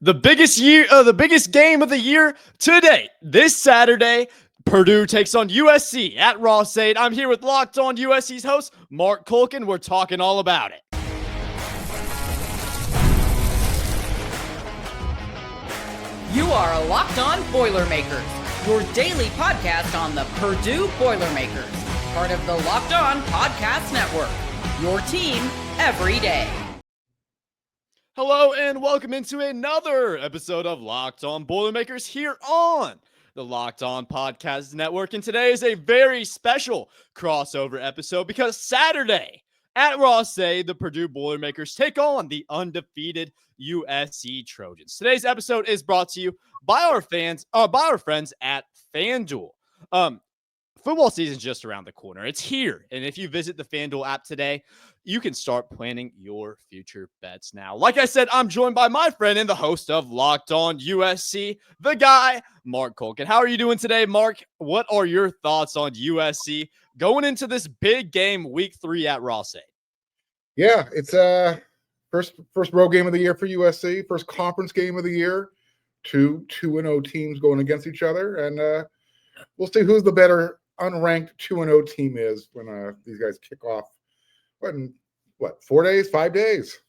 The biggest game of the year today. This Saturday, Purdue takes on USC at Ross-Ade. I'm here with Locked On USC's host, Mark Culkin. We're talking all about it. You are Locked On Boilermakers, your daily podcast on the Purdue Boilermakers, part of the Locked On Podcast Network, your team every day. Hello and welcome into another episode of Locked On Boilermakers here on the Locked On Podcast Network. And today is a very special crossover episode because Saturday at Ross-Ade, the Purdue Boilermakers take on the undefeated USC Trojans. Today's episode is brought to you by our friends at FanDuel. Football season is just around the corner. It's here. And if you visit the FanDuel app today, you can start planning your future bets now. Like I said, I'm joined by my friend and the host of Locked On USC, the guy, Mark Culkin. How are you doing today, Mark? What are your thoughts on USC going into this big game week 3 at Ross-Ade? Yeah, it's first road game of the year for USC, first conference game of the year. Two 2-0 teams going against each other, and we'll see who's the better unranked 2-0 team is when these guys kick off. What 4 days, 5 days?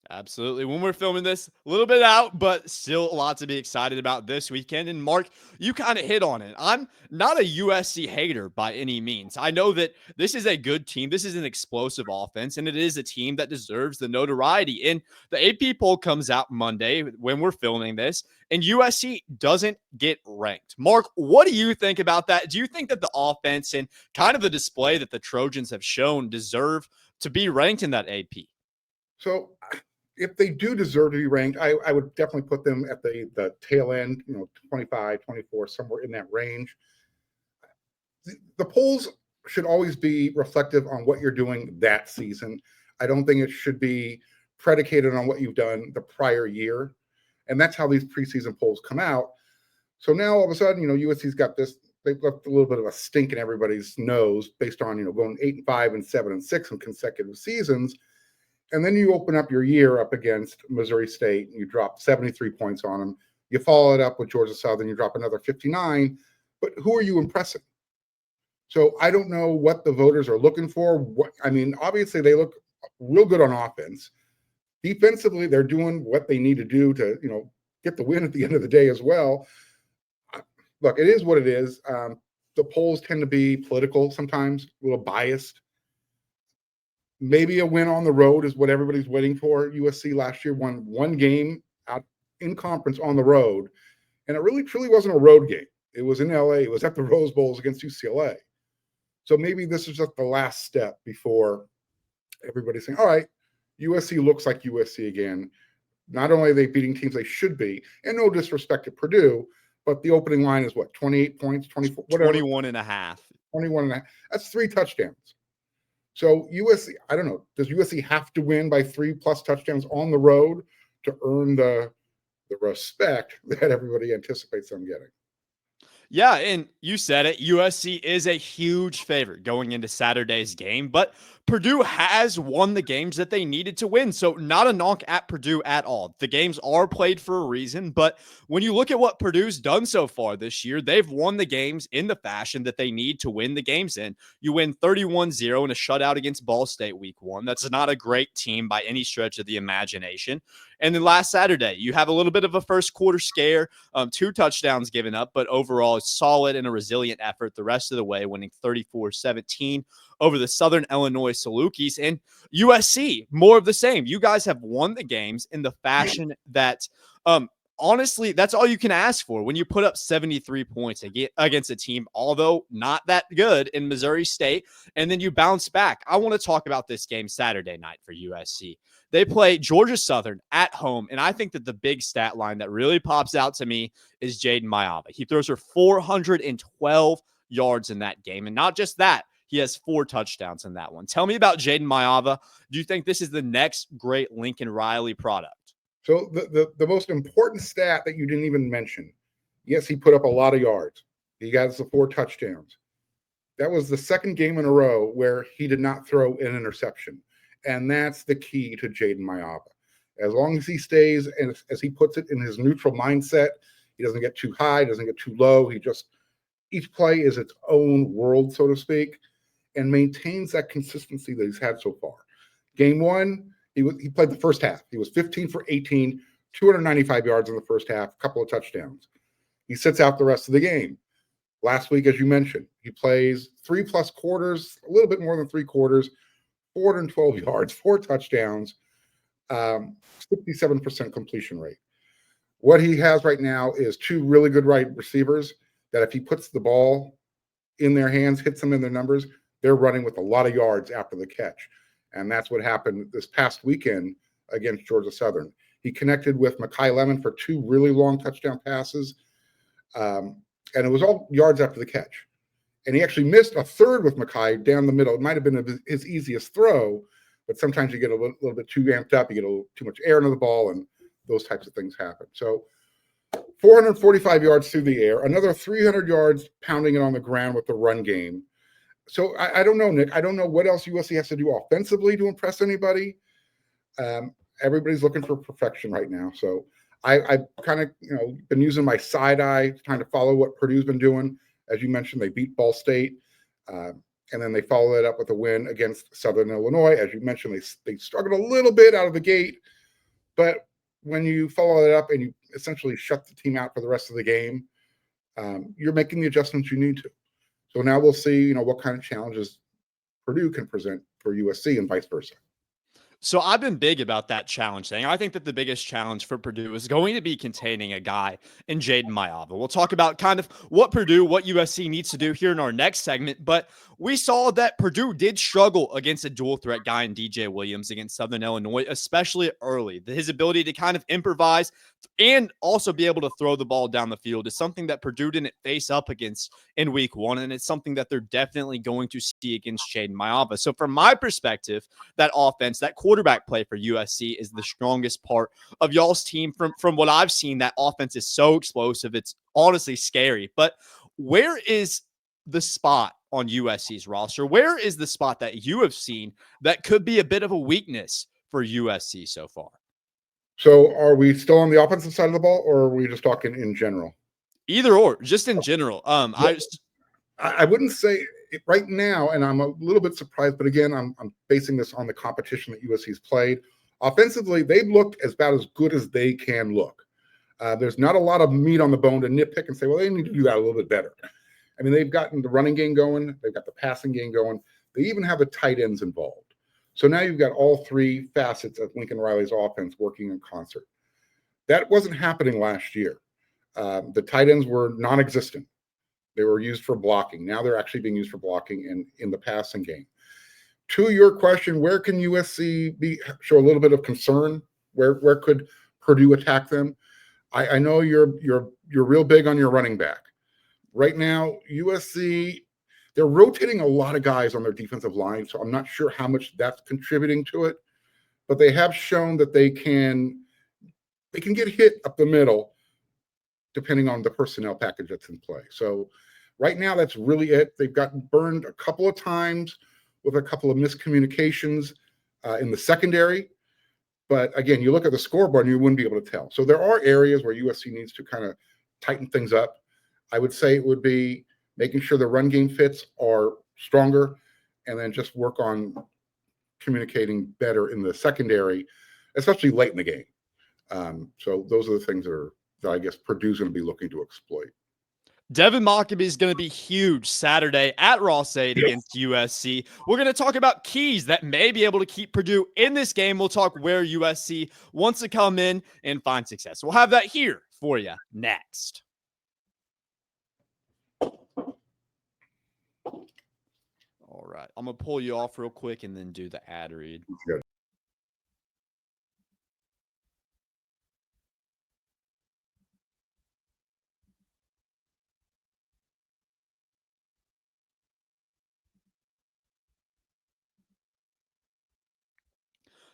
Absolutely. When we're filming this, a little bit out, but still a lot to be excited about this weekend. And Mark, you kind of hit on it. I'm not a USC hater by any means. I know that this is a good team. This is an explosive offense, and it is a team that deserves the notoriety. And the AP poll comes out Monday when we're filming this, and USC doesn't get ranked. Mark, what do you think about that? Do you think that the offense and kind of the display that the Trojans have shown deserve to be ranked in that AP? So if they do deserve to be ranked, I would definitely put them at the tail end, 25, 24, somewhere in that range. The polls should always be reflective on what you're doing that season. I don't think it should be predicated on what you've done the prior year. And that's how these preseason polls come out. So now all of a sudden, USC's got this, they've left a little bit of a stink in everybody's nose based on, going 8-5 and 7-6 in consecutive seasons. And then you open up your year up against Missouri State, and you drop 73 points on them. You follow it up with Georgia Southern, you drop another 59. But who are you impressing? So I don't know what the voters are looking for. Obviously they look real good on offense. Defensively, they're doing what they need to do to, get the win at the end of the day as well. Look, it is what it is. The polls tend to be political sometimes, a little biased. Maybe a win on the road is what everybody's waiting for. USC last year won one game out in conference on the road, and it really truly wasn't a road game. It was in LA. It was at the Rose Bowls against UCLA. So maybe this is just the last step before everybody's saying, all right, USC looks like USC again. Not only are they beating teams they should be, and no disrespect to Purdue, but the opening line is what, 28 points, 24, whatever. 21 and a half. 21 and a half. That's 3 touchdowns. So USC, I don't know, does USC have to win by 3+ touchdowns on the road to earn the respect that everybody anticipates them getting? Yeah, and you said it. USC is a huge favorite going into Saturday's game, but Purdue has won the games that they needed to win. So not a knock at Purdue at all. The games are played for a reason, but when you look at what Purdue's done so far this year, they've won the games in the fashion that they need to win the games in. You win 31-0 in a shutout against Ball State week 1. That's not a great team by any stretch of the imagination. And then last Saturday, you have a little bit of a first quarter scare, 2 touchdowns given up, but overall it's solid and a resilient effort the rest of the way, winning 34-17 over the Southern Illinois Salukis. And USC, more of the same. You guys have won the games in the fashion that, honestly, that's all you can ask for when you put up 73 points against a team, although not that good, in Missouri State, and then you bounce back. I want to talk about this game Saturday night for USC. They play Georgia Southern at home, and I think that the big stat line that really pops out to me is Jaden Maiava. He throws for 412 yards in that game, and not just that, he has 4 touchdowns in that one. Tell me about Jaden Maiava. Do you think this is the next great Lincoln Riley product? So the most important stat that you didn't even mention, yes, he put up a lot of yards. He got us the 4 touchdowns. That was the second game in a row where he did not throw an interception. And that's the key to Jaden Maiava. As long as he stays, and as he puts it, in his neutral mindset, he doesn't get too high, doesn't get too low. Each play is its own world, so to speak, and maintains that consistency that he's had so far. Game one, he played the first half. He was 15 for 18, 295 yards in the first half, a couple of touchdowns. He sits out the rest of the game. Last week, as you mentioned, he plays 3+ quarters, a little bit more than 3 quarters, 412 yards, 4 touchdowns, 67% completion rate. What he has right now is 2 really good wide receivers that if he puts the ball in their hands, hits them in their numbers, they're running with a lot of yards after the catch. And that's what happened this past weekend against Georgia Southern. He connected with Mekhi Lemon for 2 really long touchdown passes, and it was all yards after the catch. And he actually missed a third with Mekhi down the middle. It might have been his easiest throw, but sometimes you get a little bit too amped up. You get a little too much air into the ball, and those types of things happen. So 445 yards through the air, another 300 yards pounding it on the ground with the run game. So I don't know, Nick. I don't know what else USC has to do offensively to impress anybody. Everybody's looking for perfection right now. So I've kind of been using my side eye, trying to follow what Purdue's been doing. As you mentioned, they beat Ball State, and then they followed it up with a win against Southern Illinois. As you mentioned, they struggled a little bit out of the gate, but when you follow it up and you essentially shut the team out for the rest of the game, you're making the adjustments you need to. So now we'll see, what kind of challenges Purdue can present for USC and vice versa. So I've been big about that challenge thing. I think that the biggest challenge for Purdue is going to be containing a guy in Jaden Mayava. We'll talk about kind of what USC needs to do here in our next segment, but we saw that Purdue did struggle against a dual threat guy in DJ Williams against Southern Illinois, especially early. His ability to kind of improvise and also be able to throw the ball down the field is something that Purdue didn't face up against in week 1, and it's something that they're definitely going to see against Jaden Mayava. So from my perspective, that offense, that quarterback play for USC is the strongest part of y'all's team. From what I've seen, that offense is so explosive. It's honestly scary. But where is the spot on USC's roster? Where is the spot that you have seen that could be a bit of a weakness for USC so far? So are we still on the offensive side of the ball, or are we just talking in general? Either or, just in general. I wouldn't say it right now, and I'm a little bit surprised, but again, I'm basing this on the competition that USC's played. Offensively, they've looked about as good as they can look. There's not a lot of meat on the bone to nitpick and say, well, they need to do that a little bit better. I mean, they've gotten the running game going. They've got the passing game going. They even have the tight ends involved. So now you've got all 3 facets of Lincoln Riley's offense working in concert. That wasn't happening last year. The tight ends were non-existent. They were used for blocking. Now they're actually being used for blocking in the passing game. To your question, where can USC show a little bit of concern? Where could Purdue attack them? I know you're real big on your running back. Right now, USC, they're rotating a lot of guys on their defensive line, so I'm not sure how much that's contributing to it. But they have shown that they can get hit up the middle depending on the personnel package that's in play. So right now, that's really it. They've gotten burned a couple of times with a couple of miscommunications in the secondary. But again, you look at the scoreboard and you wouldn't be able to tell. So there are areas where USC needs to kind of tighten things up. I would say it would be making sure the run game fits are stronger, and then just work on communicating better in the secondary, especially late in the game. So those are the things that I guess Purdue's going to be looking to exploit. Devin Mockabee is going to be huge Saturday at Ross-Ade against USC. We're going to talk about keys that may be able to keep Purdue in this game. We'll talk where USC wants to come in and find success. We'll have that here for you next. All right. I'm going to pull you off real quick and then do the ad read. Good.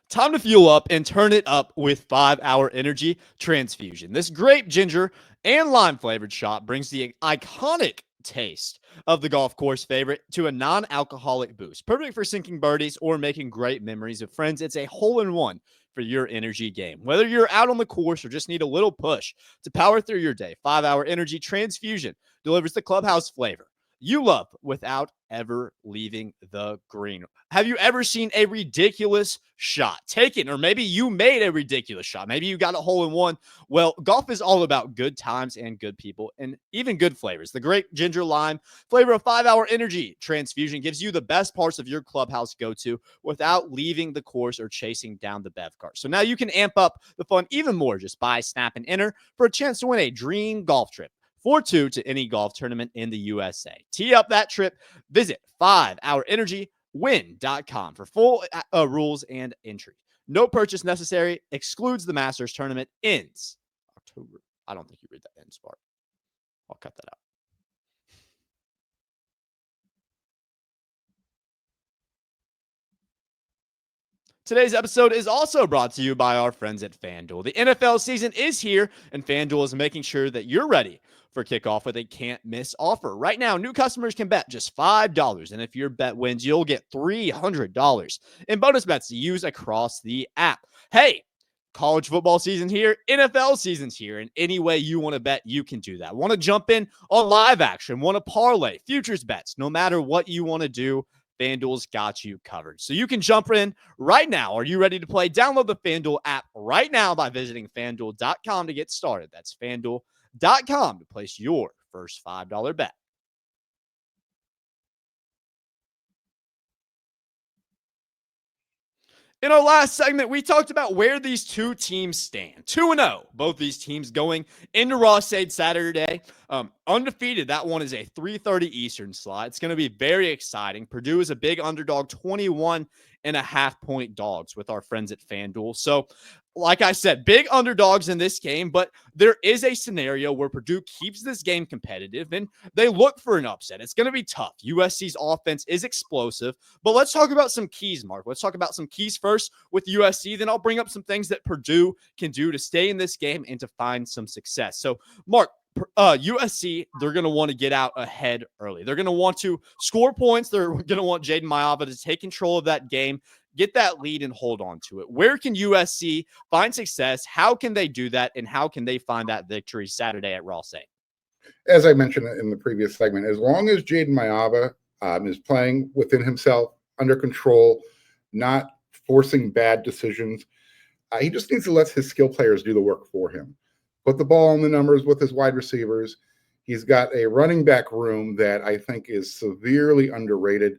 Time to fuel up and turn it up with 5-Hour Energy Transfusion. This grape, ginger, and lime-flavored shot brings the iconic taste of the golf course favorite to a non-alcoholic boost. Perfect for sinking birdies or making great memories with friends. It's a hole-in-one for your energy game. Whether you're out on the course or just need a little push to power through your day, 5-Hour Energy Transfusion delivers the clubhouse flavor you love without ever leaving the green. Have you ever seen a ridiculous shot taken? Or maybe you made a ridiculous shot. Maybe you got a hole in one. Well, golf is all about good times and good people and even good flavors. The great ginger lime flavor of 5-Hour Energy Transfusion gives you the best parts of your clubhouse go-to without leaving the course or chasing down the bev cart. So now you can amp up the fun even more. Just buy, snap, and enter for a chance to win a dream golf trip for two to any golf tournament in the USA. Tee up that trip. Visit 5hourenergywin.com for full rules and entry. No purchase necessary. Excludes the Masters tournament. Ends October. I don't think you read that ends part. I'll cut that out. Today's episode is also brought to you by our friends at FanDuel. The NFL season is here, and FanDuel is making sure that you're ready for kickoff with a can't-miss offer. Right now, new customers can bet just $5, and if your bet wins, you'll get $300 in bonus bets to use across the app. Hey, college football season here, NFL season's here, and any way you want to bet, you can do that. Want to jump in on live action, want to parlay, futures bets, no matter what you want to do, FanDuel's got you covered. So you can jump in right now. Are you ready to play? Download the FanDuel app right now by visiting FanDuel.com to get started. That's FanDuel.com to place your first $5 bet. In our last segment, we talked about where these two teams stand. 2-0, both these teams going into Ross-Ade Saturday. Undefeated, that one is a 3:30 Eastern slot. It's going to be very exciting. Purdue is a big underdog, 21.5-point dogs with our friends at FanDuel. So, like I said, big underdogs in this game, but there is a scenario where Purdue keeps this game competitive and they look for an upset. It's going to be tough. USC's offense is explosive, but let's talk about some keys, Mark. Let's talk about some keys first with USC. Then I'll bring up some things that Purdue can do to stay in this game and to find some success. So, Mark, USC, they're going to want to get out ahead early. They're going to want to score points. They're going to want Jaden Maiava to take control of that game, get that lead, and hold on to it. Where can USC find success? How can they do that? And how can they find that victory Saturday at Ross-Ade? As I mentioned in the previous segment, as long as Jaden Maiava is playing within himself, under control, not forcing bad decisions, he just needs to let his skill players do the work for him. Put the ball in the numbers with his wide receivers. He's got a running back room that I think is severely underrated.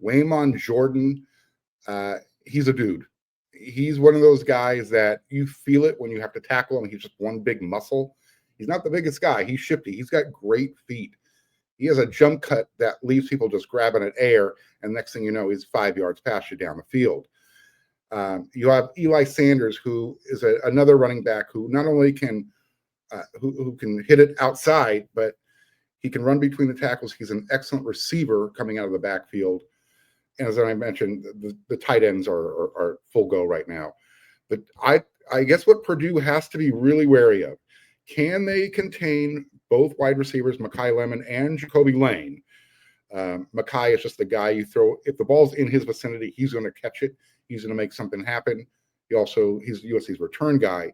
Waymon Jordan, he's a dude. He's one of those guys that you feel it when you have to tackle him. He's just one big muscle. He's not the biggest guy. He's shifty. He's got great feet. He has a jump cut that leaves people just grabbing at air, and next thing you know, he's 5 yards past you down the field. You have Eli Sanders, who is another running back who not only can who can hit it outside, but he can run between the tackles. He's an excellent receiver coming out of the backfield. And as I mentioned, the tight ends are full go right now. But I guess what Purdue has to be really wary of, can they contain both wide receivers, Makai Lemon and Jacoby Lane? Makai is just the guy you throw. If the ball's in his vicinity, he's going to catch it. He's going to make something happen. He's USC's return guy.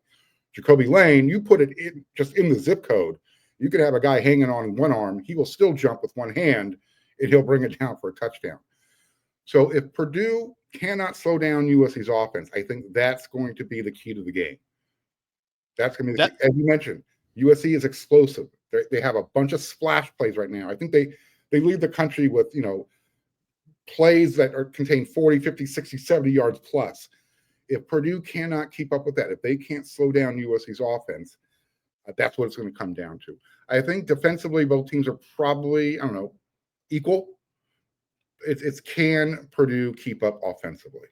Jacoby Lane, you put it just in the zip code, you could have a guy hanging on one arm. He will still jump with one hand, and he'll bring it down for a touchdown. So if Purdue cannot slow down USC's offense, I think that's going to be the key to the game. That's going to be, as you mentioned, USC is explosive. They have a bunch of splash plays right now. I think they lead the country with, plays that contain 40, 50, 60, 70 yards plus. If Purdue cannot keep up with that, if they can't slow down USC's offense, that's what it's going to come down to. I think defensively, both teams are probably, equal. It's can Purdue keep up offensively?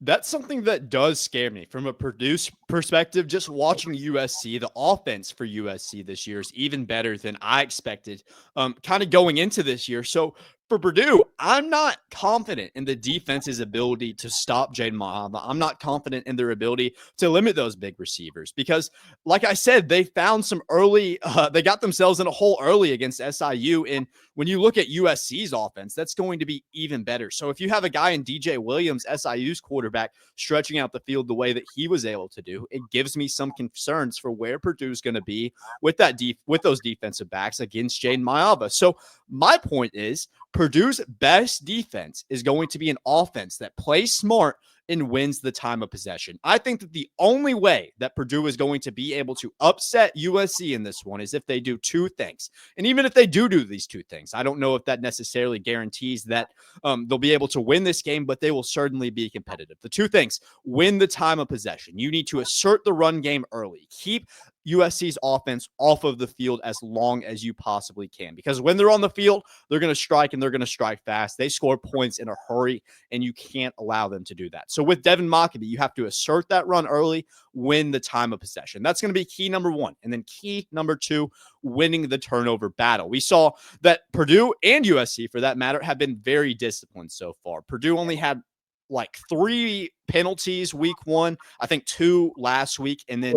That's something that does scare me from a Purdue perspective. Just watching USC, the offense for USC this year is even better than I expected kind of going into this year. So for Purdue, I'm not confident in the defense's ability to stop Jaden Mahama. I'm not confident in their ability to limit those big receivers because, like I said, they found some early, they got themselves in a hole early against SIU. And when you look at USC's offense, that's going to be even better. So if you have a guy in DJ Williams, SIU's quarterback, stretching out the field the way that he was able to do, it gives me some concerns for where Purdue's going to be with that with those defensive backs against Jaden Mahama. So my point is, Purdue's best defense is going to be an offense that plays smart and wins the time of possession. I think that the only way that Purdue is going to be able to upset USC in this one is if they do two things. And even if they do these two things, I don't know if that necessarily guarantees that they'll be able to win this game, but they will certainly be competitive. The two things: win the time of possession. You need to assert the run game early. Keep USC's offense off of the field as long as you possibly can, because when they're on the field, they're going to strike, and they're going to strike fast. They score points in a hurry, and you can't allow them to do that. So with Devin Mockabee, you have to assert that run early, win the time of possession. That's going to be key number one. And then key number two, winning the turnover battle. We saw that Purdue and USC, for that matter, have been very disciplined so far. Purdue only had like 3 penalties week 1, I think 2 last week, and then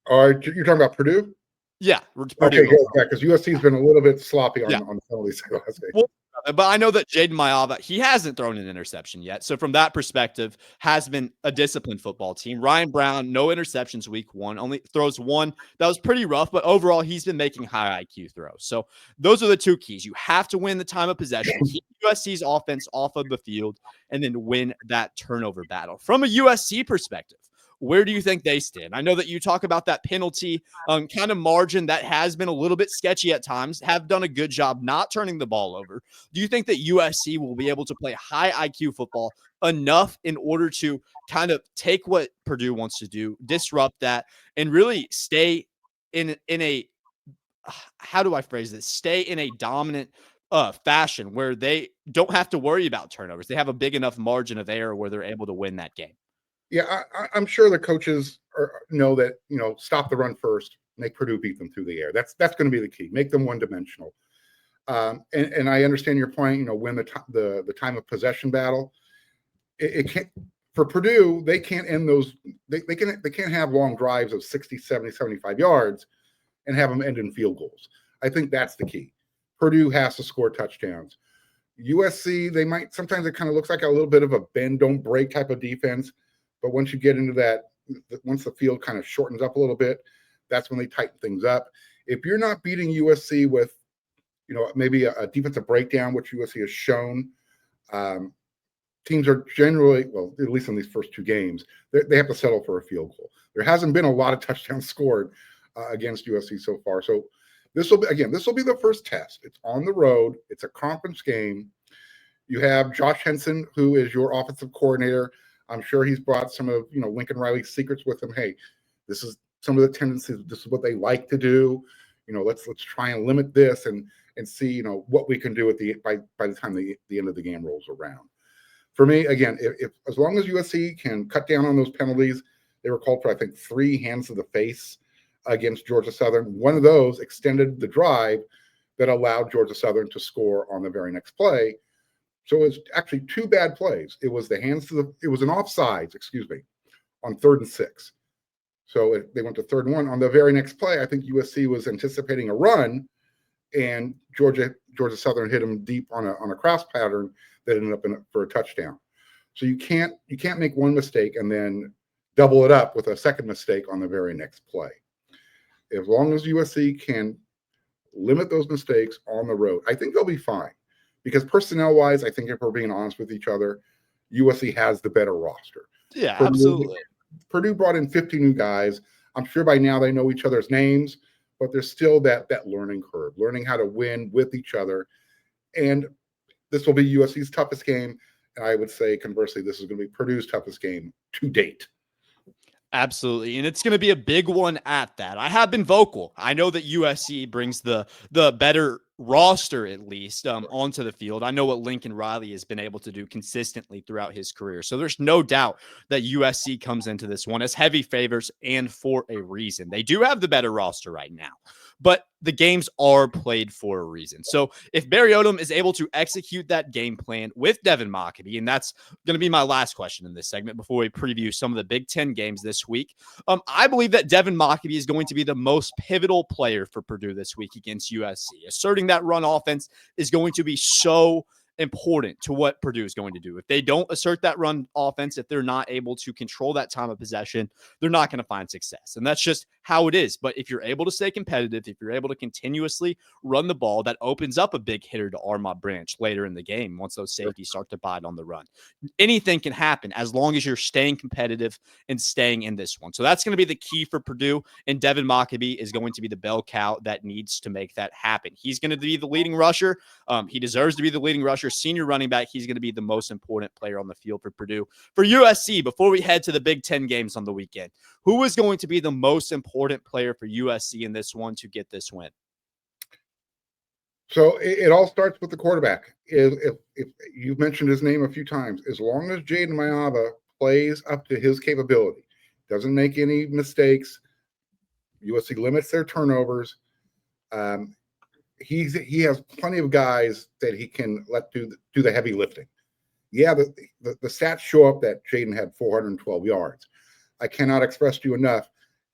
you're talking about Purdue? Yeah. Purdue. Okay, good. Yeah, because USC's been a little bit sloppy on the penalties last game. Well, but I know that Jaden Mahama, he hasn't thrown an interception yet. So from that perspective, has been a disciplined football team. Ryan Brown, no interceptions week 1, only throws 1. That was pretty rough, but overall, he's been making high IQ throws. So those are the 2 keys. You have to win the time of possession, keep USC's offense off of the field, and then win that turnover battle. From a USC perspective, where do you think they stand? I know that you talk about that penalty kind of margin that has been a little bit sketchy at times, have done a good job not turning the ball over. Do you think that USC will be able to play high IQ football enough in order to kind of take what Purdue wants to do, disrupt that, and really stay in a, how do I phrase this? Stay in a dominant fashion where they don't have to worry about turnovers. They have a big enough margin of error where they're able to win that game. Yeah, I'm sure the coaches know that, stop the run first, make Purdue beat them through the air. That's going to be the key. Make them one-dimensional. And I understand your point, win the time of possession battle. It can't, for Purdue, they can't end those. They can't have long drives of 60, 70, 75 yards and have them end in field goals. I think that's the key. Purdue has to score touchdowns. USC, sometimes it kind of looks like a little bit of a bend, don't break type of defense. But once you get into that, once the field kind of shortens up a little bit, that's when they tighten things up. If you're not beating USC with, maybe a defensive breakdown, which USC has shown, teams are generally, well, at least in these first 2 games, they have to settle for a field goal. There hasn't been a lot of touchdowns scored against USC so far. So this will be the first test. It's on the road. It's a conference game. You have Josh Henson, who is your offensive coordinator. I'm sure he's brought some of, Lincoln Riley's secrets with him. Hey, this is some of the tendencies. This is what they like to do. Let's try and limit this and see, what we can do by the time the end of the game rolls around. For me, again, if as long as USC can cut down on those penalties, they were called for, I think, 3 hands to the face against Georgia Southern. One of those extended the drive that allowed Georgia Southern to score on the very next play. So it was actually 2 bad plays. It was it was an offsides, on 3rd and 6. So they went to 3rd and 1. On the very next play, I think USC was anticipating a run, and Georgia Southern hit them deep on a cross pattern that ended up for a touchdown. So you can't make one mistake and then double it up with a second mistake on the very next play. As long as USC can limit those mistakes on the road, I think they'll be fine. Because personnel-wise, I think if we're being honest with each other, USC has the better roster. Yeah, absolutely. Purdue brought in 50 new guys. I'm sure by now they know each other's names, but there's still that learning curve, learning how to win with each other. And this will be USC's toughest game. And I would say, conversely, this is going to be Purdue's toughest game to date. Absolutely. And it's going to be a big one at that. I have been vocal. I know that USC brings the better roster, at least, onto the field. I know what Lincoln Riley has been able to do consistently throughout his career. So there's no doubt that USC comes into this one as heavy favorites, and for a reason. They do have the better roster right now. but the games are played for a reason. So if Barry Odom is able to execute that game plan with Devin Mockabee, and that's going to be my last question in this segment before we preview some of the Big Ten games this week, I believe that Devin Mockabee is going to be the most pivotal player for Purdue this week against USC. Asserting that run offense is going to be so important to what Purdue is going to do. If they don't assert that run offense, if they're not able to control that time of possession, they're not going to find success. And that's just how it is. But if you're able to stay competitive, if you're able to continuously run the ball, that opens up a big hitter to Armand Branch later in the game once those safeties start to bite on the run. Anything can happen as long as you're staying competitive and staying in this one. So that's going to be the key for Purdue, and Devin Mockabee is going to be the bell cow that needs to make that happen. He's going to be the leading rusher. He deserves to be the leading rusher. Senior running back, he's going to be the most important player on the field for Purdue. For USC, before we head to the Big Ten games on the weekend, who is going to be the most important player for USC in this one to get this win? So it all starts with the quarterback. If you've mentioned his name a few times, as long as Jaden Mayava plays up to his capability, doesn't make any mistakes, USC limits their turnovers. He has plenty of guys that he can let do the heavy lifting. Yeah, the stats show up that Jaden had 412 yards. I cannot express to you enough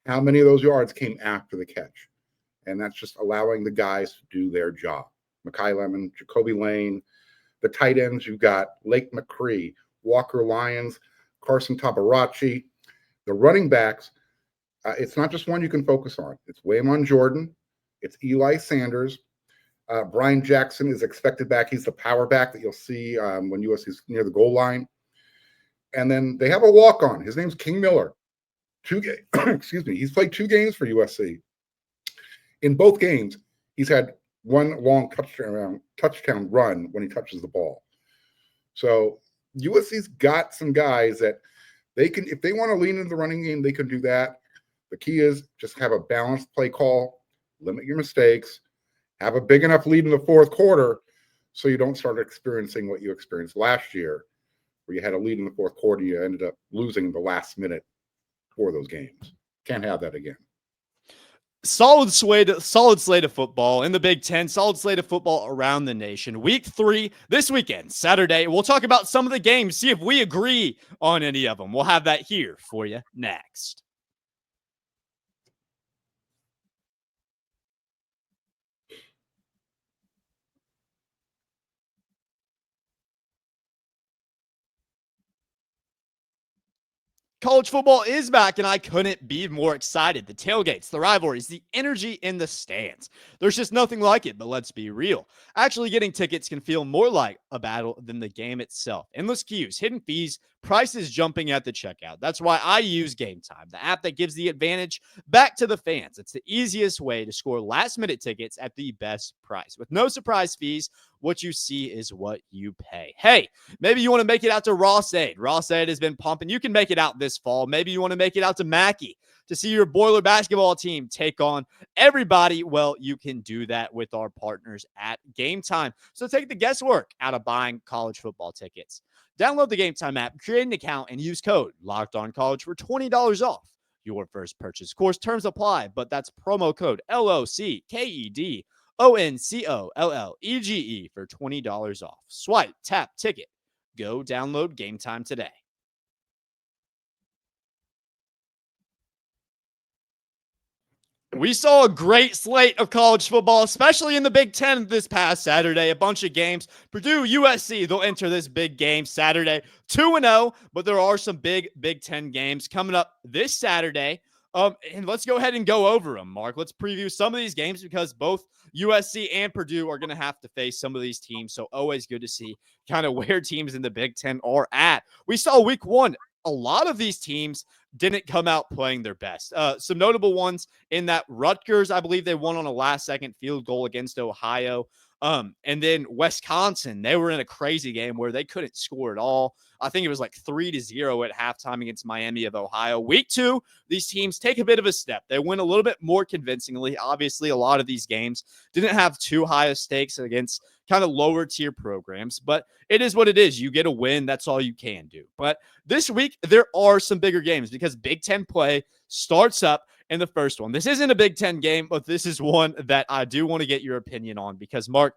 how many of those yards came after the catch. And that's just allowing the guys to do their job. Mekhi Lemon, Jacoby Lane, the tight ends, you've got Lake McCree, Walker Lyons, Carson Tabarachi. The running backs, it's not just one you can focus on. It's Waymon Jordan. It's Eli Sanders. Brian Jackson is expected back. He's the power back that you'll see when USC is near the goal line. And then they have a walk-on. His name's King Miller. Excuse me. He's played 2 games for USC. In both games, he's had one long touchdown run when he touches the ball. So USC's got some guys that they can, if they want to lean into the running game, they can do that. The key is just have a balanced play call, limit your mistakes, have a big enough lead in the fourth quarter so you don't start experiencing what you experienced last year, where you had a lead in the fourth quarter, you ended up losing the last minute for those games. Can't have that again. Solid slate of football in the Big Ten, solid slate of football around the nation. Week 3 this weekend, Saturday. We'll talk about some of the games, see if we agree on any of them. We'll have that here for you next. College football is back, and I couldn't be more excited. The tailgates, the rivalries, the energy in the stands. There's just nothing like it, but let's be real. Actually getting tickets can feel more like a battle than the game itself. Endless queues, hidden fees, prices jumping at the checkout. That's why I use Game Time, the app that gives the advantage back to the fans. It's the easiest way to score last-minute tickets at the best price. With no surprise fees, what you see is what you pay. Hey, maybe you want to make it out to Ross-Ade. Ross-Ade has been pumping. You can make it out this fall. Maybe you want to make it out to Mackey to see your Boiler basketball team take on everybody. Well, you can do that with our partners at Game Time. So take the guesswork out of buying college football tickets. Download the Game Time app, create an account, and use code LOCKEDONCollege for $20 off your first purchase. Of course, terms apply, but that's promo code LOCKEDONCOLLEGE for $20 off. Swipe, tap, ticket. Go download Game Time today. We saw a great slate of college football, especially in the Big Ten this past Saturday. A bunch of games. Purdue, USC, they'll enter this big game Saturday 2-0, but there are some big Big Ten games coming up this Saturday. And let's go ahead and go over them, Mark. Let's preview some of these games because both USC and Purdue are going to have to face some of these teams. So always good to see kind of where teams in the Big Ten are at. We saw week 1. A lot of these teams didn't come out playing their best. Some notable ones in that Rutgers, I believe they won on a last-second field goal against Ohio. And then Wisconsin, they were in a crazy game where they couldn't score at all. I think it was like 3-0 at halftime against Miami of Ohio. Week 2, these teams take a bit of a step. They win a little bit more convincingly. Obviously, a lot of these games didn't have too high of stakes against kind of lower tier programs, but it is what it is. You get a win. That's all you can do. But this week, there are some bigger games because Big Ten play starts up in the first one. This isn't a Big Ten game, but this is one that I do want to get your opinion on because, Mark,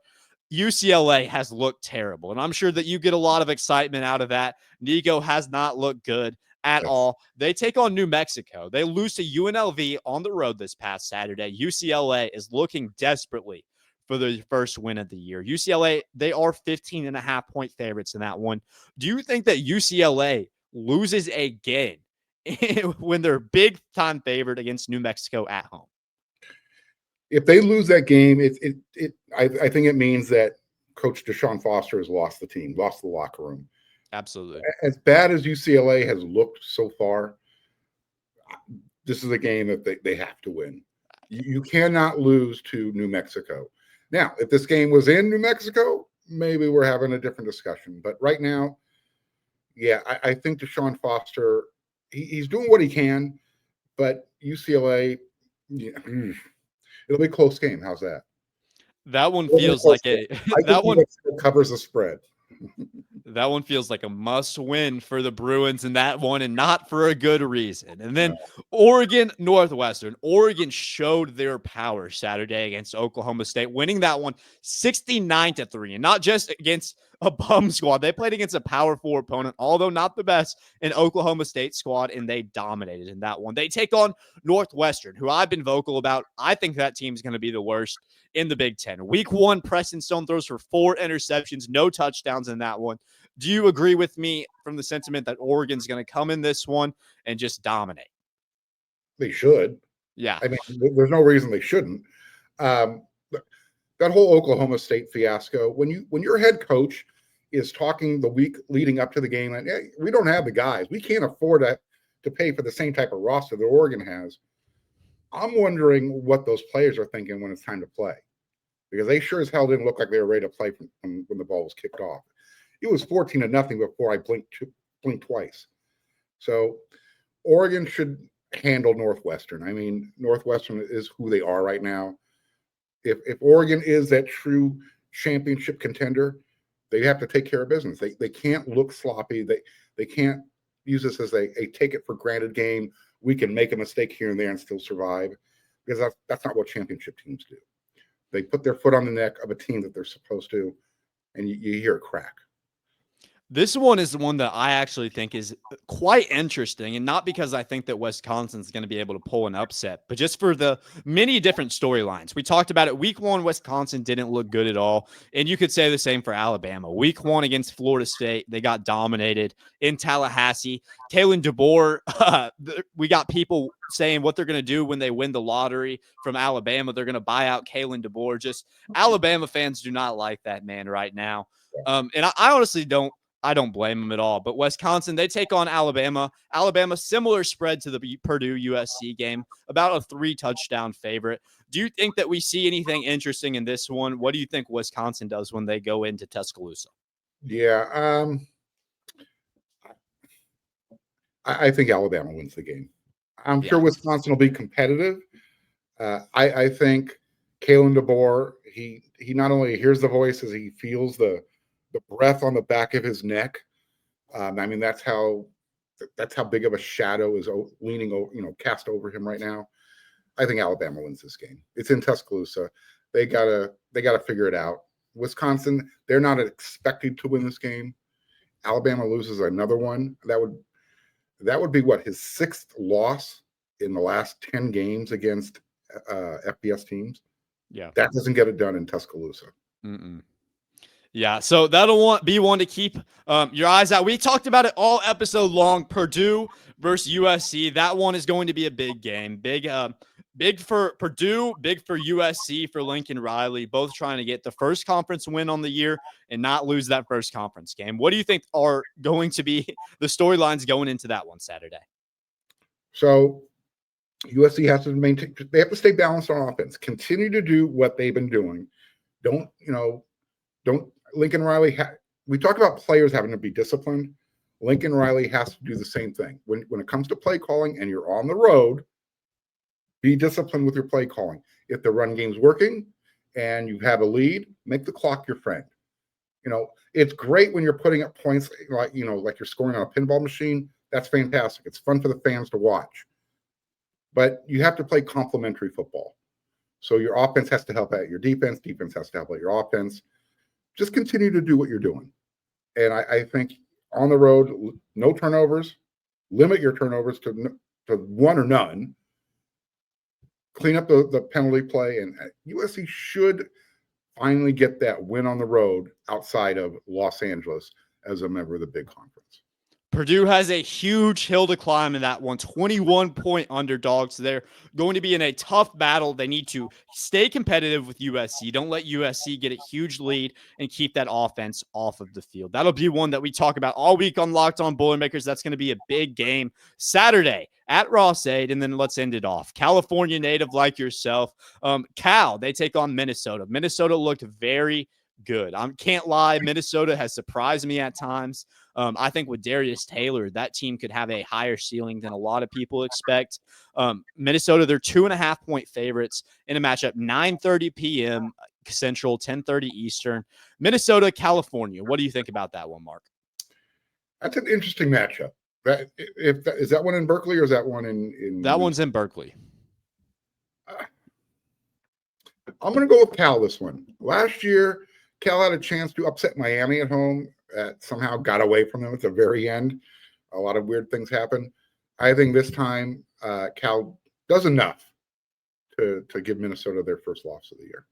UCLA has looked terrible. And I'm sure that you get a lot of excitement out of that. Nico has not looked good at all. They take on New Mexico. They lose to UNLV on the road this past Saturday. UCLA is looking desperately for the first win of the year. UCLA, they are 15.5-point favorites in that one. Do you think that UCLA loses a game when they're big time favored against New Mexico at home? If they lose that game, I think it means that Coach Deshaun Foster has lost the team, lost the locker room. Absolutely. As bad as UCLA has looked so far, this is a game that they have to win. You cannot lose to New Mexico. Now, if this game was in New Mexico, maybe we're having a different discussion. But right now, yeah, I think Deshaun Foster, he's doing what he can, but UCLA, yeah, it'll be a close game. How's that? That one feels like that one covers the spread. That one feels like a must win for the Bruins in that one, and not for a good reason. And then Oregon Northwestern. Oregon showed their power Saturday against Oklahoma State, winning that one 69-3, and not just against a bum squad. They played against a Power 4 opponent, although not the best, an Oklahoma State squad, and they dominated in that one. They take on Northwestern, who I've been vocal about. I think that team's going to be the worst in the Big Ten. Week 1, Preston Stone throws for 4 interceptions, no touchdowns in that one. Do you agree with me from the sentiment that Oregon's going to come in this one and just dominate? They should. Yeah. I mean, there's no reason they shouldn't. That whole Oklahoma State fiasco, when your head coach is talking the week leading up to the game, and hey, we don't have the guys. We can't afford to pay for the same type of roster that Oregon has. I'm wondering what those players are thinking when it's time to play, because they sure as hell didn't look like they were ready to play from when the ball was kicked off. It was 14-0 before I blinked twice. So Oregon should handle Northwestern. I mean, Northwestern is who they are right now. If Oregon is that true championship contender, they have to take care of business. They can't look sloppy. They can't use this as a take it for granted game. We can make a mistake here and there and still survive, because that's not what championship teams do. They put their foot on the neck of a team that they're supposed to, and you hear a crack. This one is the one that I actually think is quite interesting, and not because I think that Wisconsin's going to be able to pull an upset, but just for the many different storylines. We talked about it. Week 1, Wisconsin didn't look good at all, and you could say the same for Alabama. Week 1 against Florida State, they got dominated in Tallahassee. Kalen DeBoer, we got people saying what they're going to do when they win the lottery from Alabama. They're going to buy out Kalen DeBoer. Just Alabama fans do not like that man right now, and I honestly don't. I don't blame them at all. But Wisconsin, they take on Alabama. Alabama, similar spread to the Purdue USC game, about a 3-touchdown favorite. Do you think that we see anything interesting in this one? What do you think Wisconsin does when they go into Tuscaloosa? Yeah, I think Alabama wins the game. I'm sure Wisconsin will be competitive. I think Kalen DeBoer, he not only hears the voices, he feels the breath on the back of his neck. I mean, that's how big of a shadow is leaning, cast over him right now. I think Alabama wins this game. It's in Tuscaloosa. They gotta figure it out. Wisconsin, they're not expected to win this game. Alabama loses another one. That would be what, his 6th loss in the last 10 games against FBS teams. Yeah, that doesn't get it done in Tuscaloosa. Mm-mm. Yeah, so that'll be one to keep your eyes out. We talked about it all episode long. Purdue versus USC. That one is going to be a big game. Big for Purdue, big for USC, for Lincoln Riley. Both trying to get the first conference win on the year and not lose that first conference game. What do you think are going to be the storylines going into that one Saturday? So USC has to maintain. They have to stay balanced on offense. Continue to do what they've been doing. Don't Lincoln Riley, we talk about players having to be disciplined. Lincoln Riley has to do the same thing. When it comes to play calling and you're on the road, be disciplined with your play calling. If the run game's working and you have a lead, make the clock your friend. It's great when you're putting up points like you're scoring on a pinball machine. That's fantastic. It's fun for the fans to watch. but you have to play complementary football. So your offense has to help out your defense. Defense has to help out your offense. Just continue to do what you're doing. And I think on the road, no turnovers, limit your turnovers to one or none, clean up the penalty play, and USC should finally get that win on the road outside of Los Angeles as a member of the big conference. Purdue has a huge hill to climb in that one. 21-point underdogs. They're going to be in a tough battle. They need to stay competitive with USC. Don't let USC get a huge lead and keep that offense off of the field. That'll be one that we talk about all week on Locked On Boilermakers. That's going to be a big game Saturday at Ross-Ade, and then let's end it off. California native like yourself. Cal, they take on Minnesota. Minnesota looked very good. I can't lie. Minnesota has surprised me at times. I think with Darius Taylor, that team could have a higher ceiling than a lot of people expect. Minnesota, they're 2.5-point favorites in a matchup, 9:30 p.m. Central, 10:30 Eastern. Minnesota, California. What do you think about that one, Mark? That's an interesting matchup. Is that one in Berkeley or is that one in That one's in Berkeley. I'm going to go with Cal this one. Last year, Cal had a chance to upset Miami at home. Somehow got away from them at the very end. A lot of weird things happened. I think this time Cal does enough to give Minnesota their first loss of the year.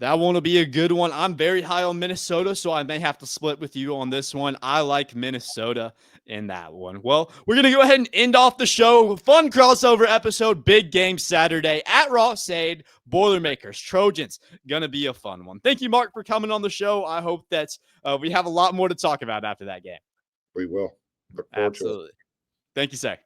That one will be a good one. I'm very high on Minnesota, so I may have to split with you on this one. I like Minnesota in that one. Well, we're going to go ahead and end off the show. Fun crossover episode, big game Saturday at Ross-Ade. Boilermakers, Trojans, going to be a fun one. Thank you, Mark, for coming on the show. I hope that we have a lot more to talk about after that game. We will. Look forward Absolutely. to it. Thank you, sir.